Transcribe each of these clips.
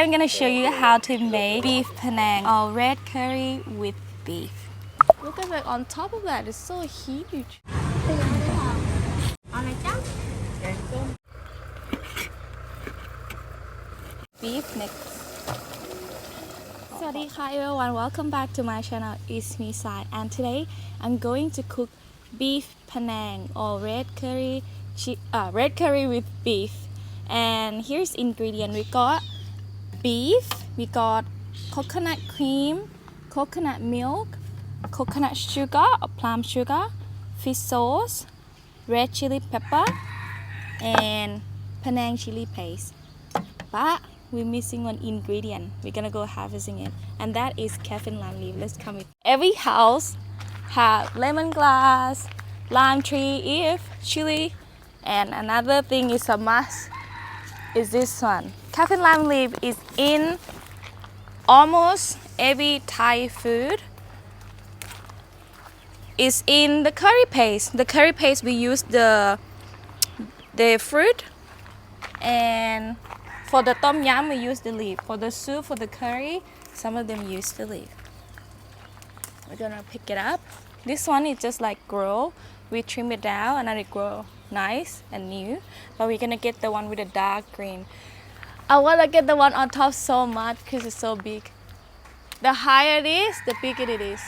I'm gonna show you how to make beef Panang or red curry with beef. Look at it on top of that, it's so huge. Beef next. สวัสดีค่ะ everyone, welcome back to my channel ITS ME SAI, and today I'm going to cook beef Panang or red curry with beef. And here's ingredient. We got beef, we got coconut cream, coconut milk, coconut sugar or plum sugar, fish sauce, red chili pepper, and Panang Chili paste. But we're missing one ingredient. We're gonna go harvesting it, and that is Kaffir lime leaf. Let's come with. Every house have lemongrass, lime tree, chili, and another thing is a must is this one. Kaffir lime leaf is in almost every Thai food. It's in the curry paste. The curry paste we use the fruit, and for the tom yum we use the leaf. For the soup, for the curry, some of them use the leaf. We're gonna pick it up. This one is just like grow. We trim it down and then it grow nice and new. But we're gonna get the one with the dark green. I wanna get the one on top so much because it's so big. The higher it is, the bigger it is.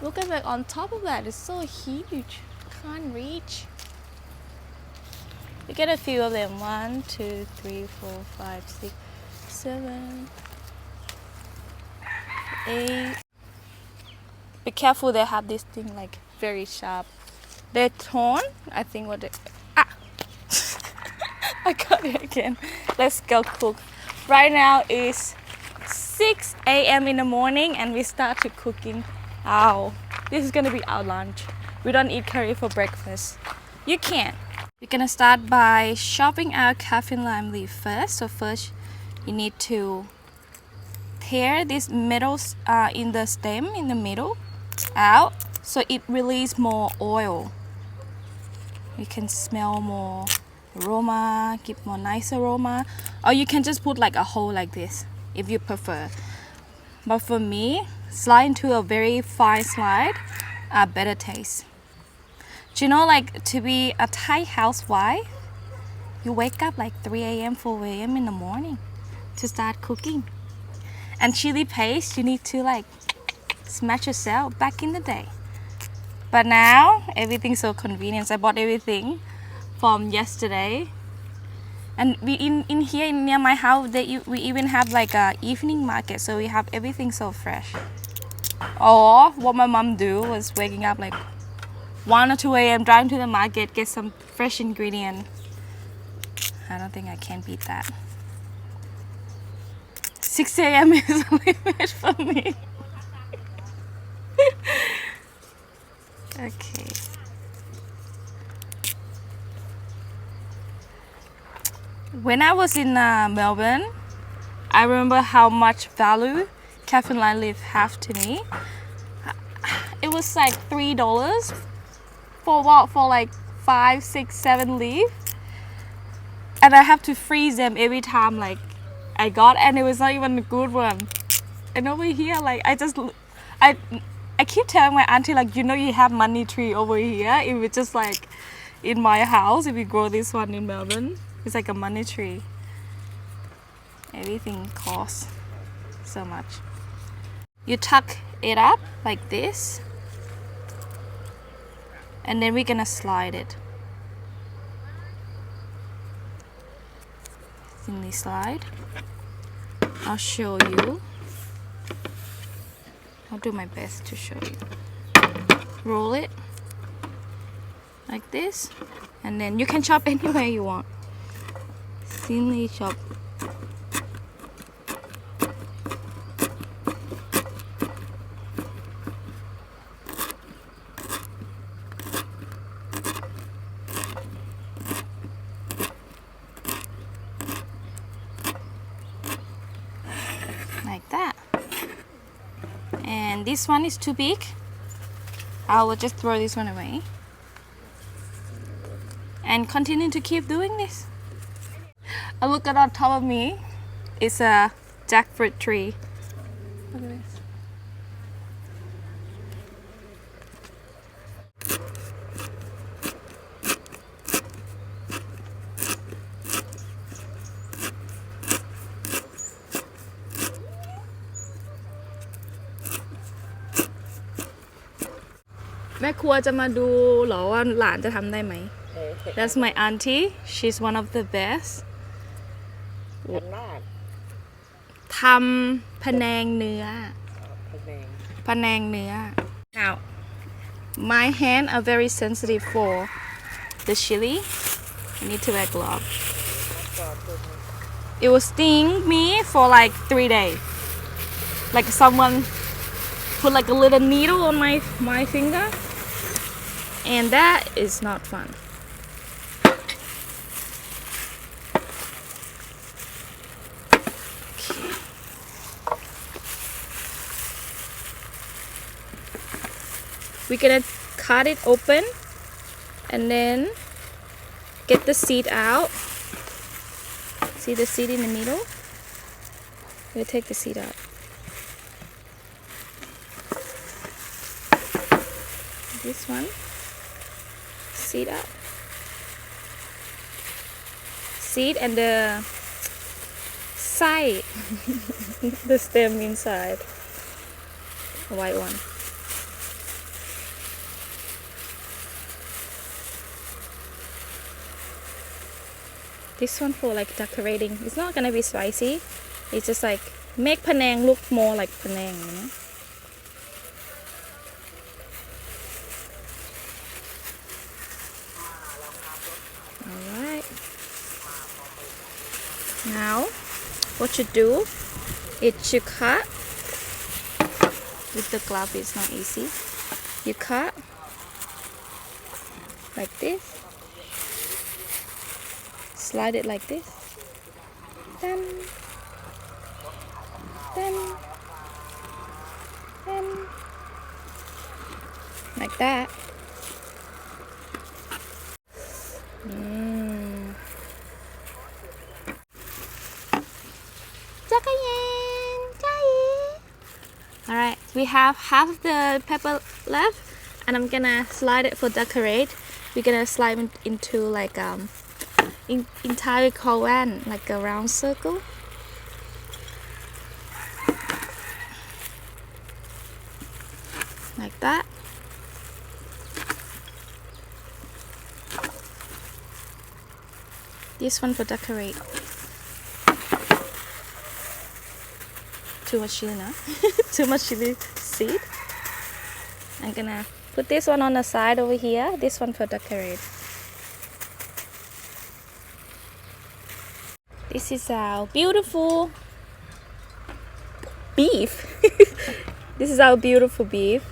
Look at it on top of that, it's so huge. Can't reach. We get a few of them. 1, 2, 3, 4, 5, 6, 7, 8. Be careful, they have this thing like very sharp. They're torn. I think what they. I got it again. Let's go cook. Right now is 6 a.m. in the morning and we started cooking. Ow. This is gonna be our lunch. We don't eat curry for breakfast. You can. We're gonna start by chopping our Kaffir lime leaf first. So first you need to tear this middle in the stem in the middle out so it releases more oil. You can smell more aroma, give more nice aroma, or you can just put like a whole like this if you prefer. But for me, slide into a very fine slide, better taste. Do you know, like, to be a Thai housewife, you wake up like 3 a.m., 4 a.m. in the morning to start cooking. And chili paste, you need to like smash yourself back in the day. But now, everything's so convenient. I bought everything from yesterday. And we in here near my house, we even have like a evening market, so we have everything so fresh. Or what my mom do was waking up like 1 or 2 a.m. driving to the market, get some fresh ingredient. I don't think I can beat that. 6 a.m. is a limit for me. Okay. When I was in Melbourne, I remember how much value Kaffir lime leaf have to me. It was like $3 for what? For like 5, 6, 7 leaf, and I have to freeze them every time like I got, and it was not even a good one. And over here, like I keep telling my auntie, like, you know, you have money tree over here. If it's just like in my house, if we grow this one in Melbourne, it's like a money tree. Everything costs so much. You tuck it up like this, and then we're gonna slide it. Thinly slide. I'll show you. I'll do my best to show you. Roll it like this, and then you can chop anywhere you want. Thinly chop. Like that. And this one is too big. I will just throw this one away and continue to keep doing this. And look at on top of me is a jackfruit tree. Look at this.แม่ครัวจะมาดูเหรอว่าหลานจะทำได้ไหม That's my auntie. She's one of the best. ทำพะแนงเนื้อ พะแนงเนื้อ Now, my hands are very sensitive for the chili. I need to wear gloves. It will sting me for like 3 days. Like someone put like a little needle on my finger. And that is not fun. Okay. We're gonna cut it open and then get the seed out. See the seed in the middle? We'll take the seed out. This one. Seed up. Seed and the side. The stem inside. The white one. This one for like decorating. It's not gonna be spicy. It's just like make Panang look more like Panang, you know? Alright. Now, what you do is you cut. With the glove, it's not easy. You cut like this. Slide it like this. Then, like that. Alright, we have half of the pepper left, and I'm gonna slide it for decorate. We're gonna slide it into like entire Korean, like a round circle. Like that. This one for decorate. Too much chili now. Too much chili seed. I'm gonna put this one on the side over here. This one for decorate. This is our beautiful beef. This is our beautiful beef.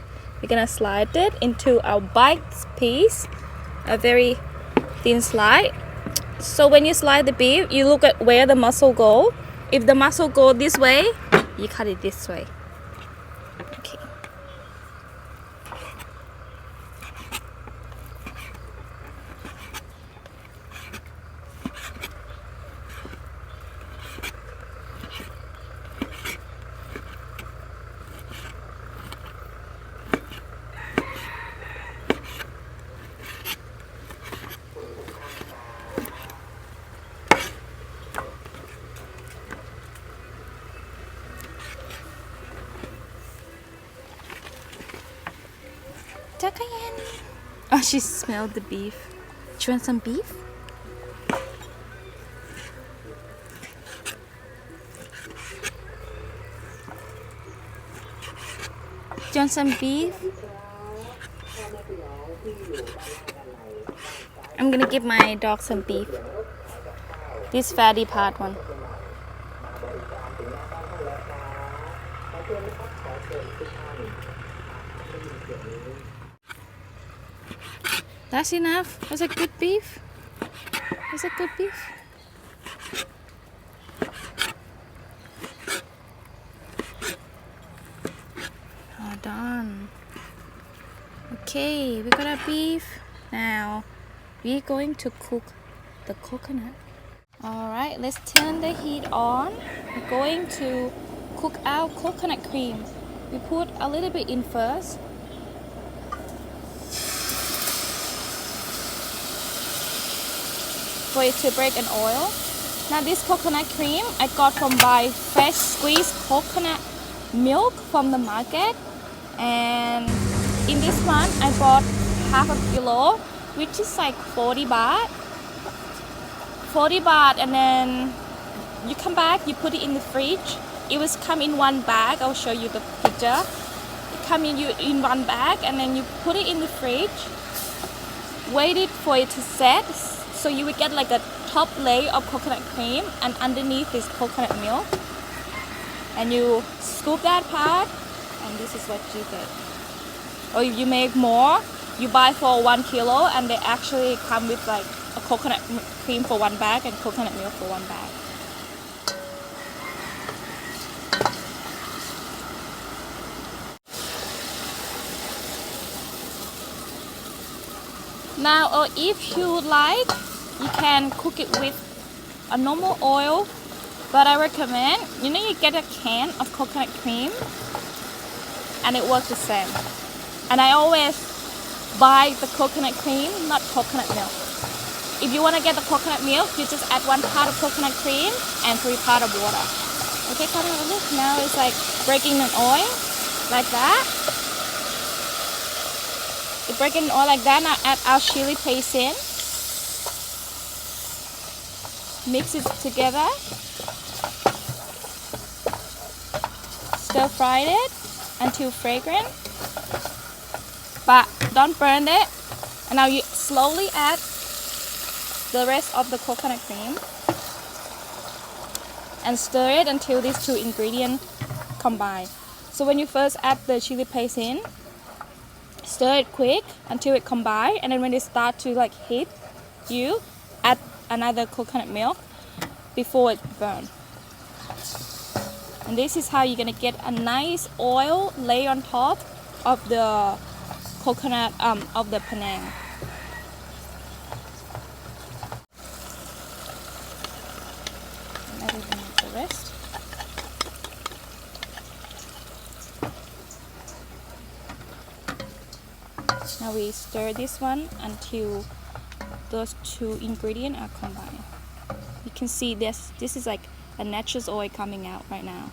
We're gonna slide it into our bite piece, a very thin slide. So when you slide the beef, you look at where the muscle go. If the muscle go this way, you cut it this way. Okay. Oh, she smelled the beef. Do you want some beef? Do you want some beef? I'm gonna give my dog some beef. This fatty part one. That's enough. That's a good beef. That's a good beef. Oh, done. Okay, we got our beef. Now we're going to cook the coconut. Alright, let's turn the heat on. We're going to cook our coconut cream. We put a little bit in first. For it to break an oil. Now this coconut cream I got from buy fresh squeezed coconut milk from the market. And in this one I bought half a kilo, which is like 40 baht. 40 baht, and then you come back, you put it in the fridge. It was come in one bag. I'll show you the picture. It come in one bag, and then you put it in the fridge. Wait it for it to set, so you will get like a top layer of coconut cream, and underneath is coconut milk. And you scoop that part, and this is what you get. Or if you make more, you buy for 1 kilo, and they actually come with like a coconut cream for 1 bag and coconut milk for 1 bag. Now, or if you like, you can cook it with a normal oil, but I recommend, you get a can of coconut cream and it works the same. And I always buy the coconut cream, not coconut milk. If you want to get the coconut milk, you just add 1 part of coconut cream and 3 parts of water. Okay, come have a look. Now it's like breaking an oil, like that. It's breaking an oil like that. Now add our chili paste in. Mix it together. Stir fry it until fragrant. But don't burn it. And now you slowly add the rest of the coconut cream and stir it until these 2 ingredients combine. So when you first add the chili paste in, stir it quick until it combine, and then when it start to like heat, you add another coconut milk before it burn. And this is how you're gonna get a nice oil lay on top of the coconut of the Panang. The rest. Now we stir this one until those 2 ingredients are combined. You can see this is like a natural oil coming out right now.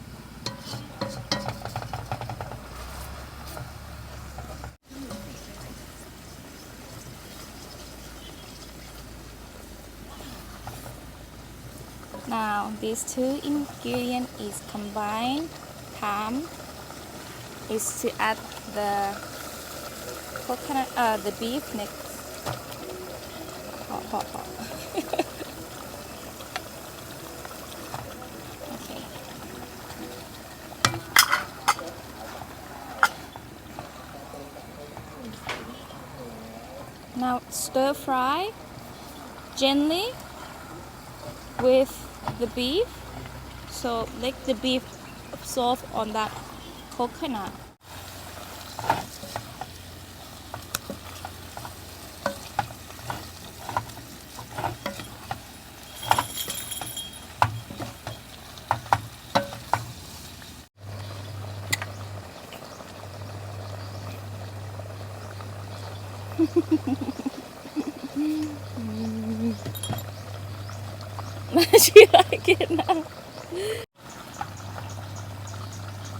Now these 2 ingredients is combined. Time is to add the coconut, the beef next. Hot. Okay. Now stir fry gently with the beef, so let the beef absorb on that coconut. She like it now.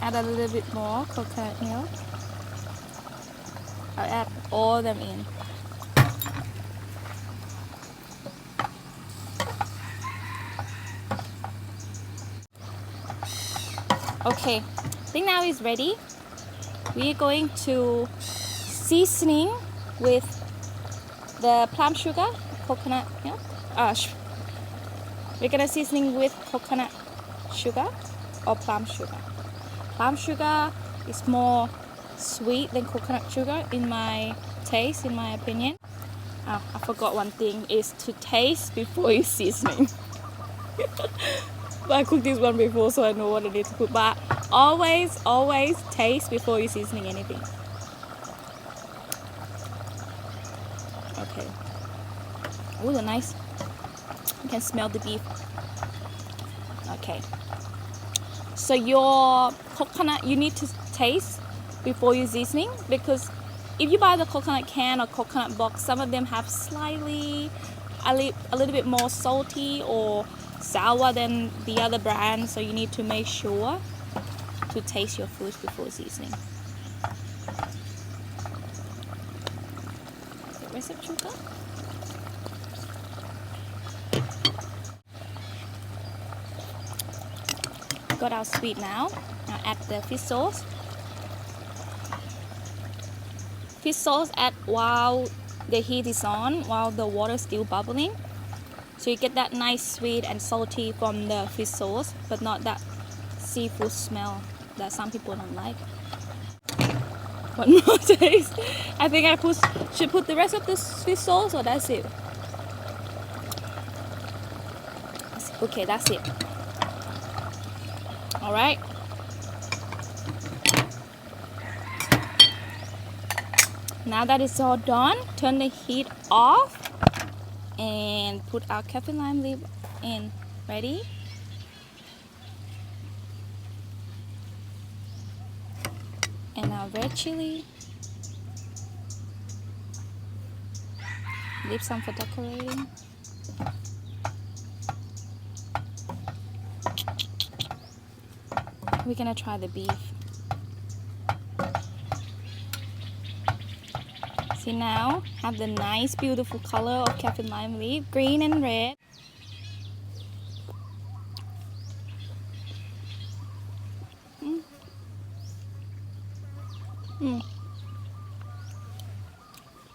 Add a little bit more coconut milk. I'll add all of them in. Okay, I think now it's ready. We are going to seasoning with the plum sugar, coconut milk. We're gonna seasoning with coconut sugar or plum sugar. Plum sugar is more sweet than coconut sugar in my taste, in my opinion. I forgot one thing is to taste before you seasoning. But I cooked this one before, so I know what I need to put. But always taste before you seasoning anything. Okay. Oh, they're nice. You can smell the beef. Okay. So your coconut, you need to taste before you seasoning, because if you buy the coconut can or coconut box, some of them have slightly a little bit more salty or sour than the other brand, so you need to make sure to taste your foods before seasoning. Where's the sugar? Got our sweet now. Now add the fish sauce. Fish sauce add while the heat is on, while the water is still bubbling. So you get that nice sweet and salty from the fish sauce, but not that seafood smell that some people don't like. One more taste. I think I should put the rest of the fish sauce, or that's it? Okay, that's it. Alright. Now that it's all done, turn the heat off and put our Kaffir lime leaf in. Ready? And our red chili. Leave some for decorating. We're gonna try the beef. See, now have the nice beautiful color of Kaffir lime leaf, green and red.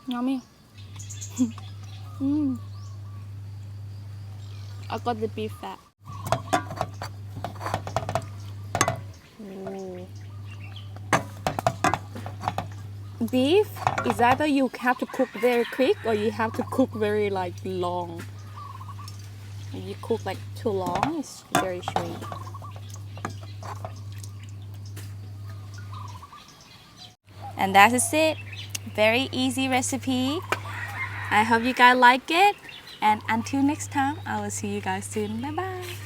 Yummy. I got the beef fat. Ooh. Beef is either you have to cook very quick or you have to cook very long. If you cook too long, it's very sweet. And that is it. Very easy recipe. I hope you guys like it. And until next time, I will see you guys soon. Bye bye.